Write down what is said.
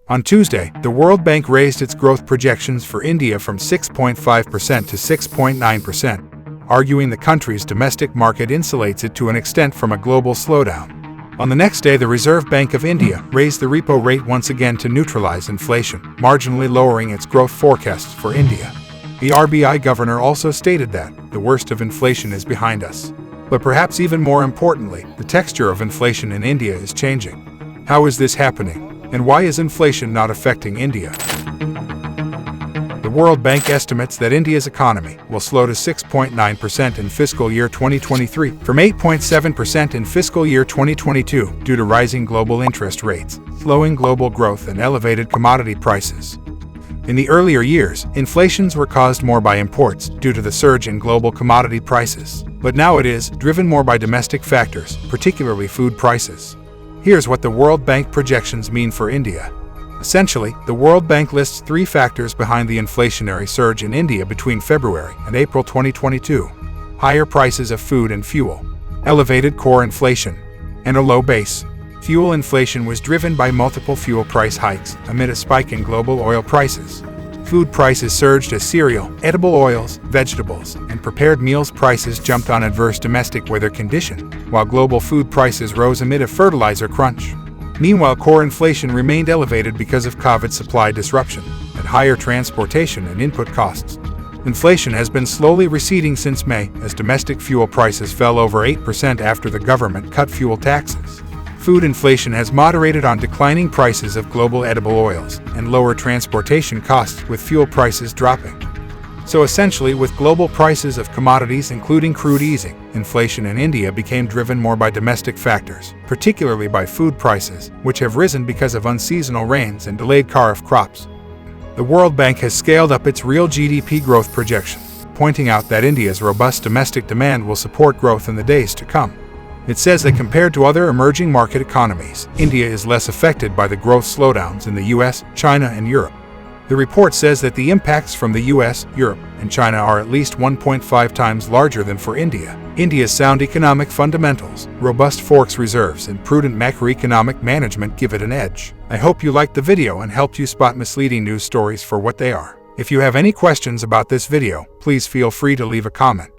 On Tuesday, the World Bank raised its growth projections for India from 6.5% to 6.9%, arguing the country's domestic market insulates it to an extent from a global slowdown. On the next day, the Reserve Bank of India raised the repo rate once again to neutralize inflation, marginally lowering its growth forecasts for India. The RBI governor also stated that the worst of inflation is behind us. But perhaps even more importantly, the texture of inflation in India is changing. How is this happening? And why is inflation not affecting India? The World Bank estimates that India's economy will slow to 6.9% in fiscal year 2023 from 8.7% in fiscal year 2022 due to rising global interest rates, slowing global growth, and elevated commodity prices. In the earlier years, inflations were caused more by imports due to the surge in global commodity prices, but now it is driven more by domestic factors, particularly food prices. Here's what the World Bank projections mean for India. Essentially, the World Bank lists three factors behind the inflationary surge in India between February and April 2022: higher prices of food and fuel, elevated core inflation, and a low base. Fuel inflation was driven by multiple fuel price hikes amid a spike in global oil prices. Food prices surged as cereal, edible oils, vegetables, and prepared meals prices jumped on adverse domestic weather conditions, while global food prices rose amid a fertilizer crunch. Meanwhile, core inflation remained elevated because of COVID supply disruption and higher transportation and input costs. Inflation has been slowly receding since May as domestic fuel prices fell over 8% after the government cut fuel taxes. Food inflation has moderated on declining prices of global edible oils and lower transportation costs, with fuel prices dropping. So essentially, with global prices of commodities including crude easing, inflation in India became driven more by domestic factors, particularly by food prices, which have risen because of unseasonal rains and delayed kharif crops. The World Bank has scaled up its real GDP growth projection, pointing out that India's robust domestic demand will support growth in the days to come. It says that compared to other emerging market economies, India is less affected by the growth slowdowns in the US, China, and Europe. The report says that the impacts from the US, Europe, and China are at least 1.5 times larger than for India. India's sound economic fundamentals, robust forex reserves, and prudent macroeconomic management give it an edge. I hope you liked the video and helped you spot misleading news stories for what they are. If you have any questions about this video, please feel free to leave a comment.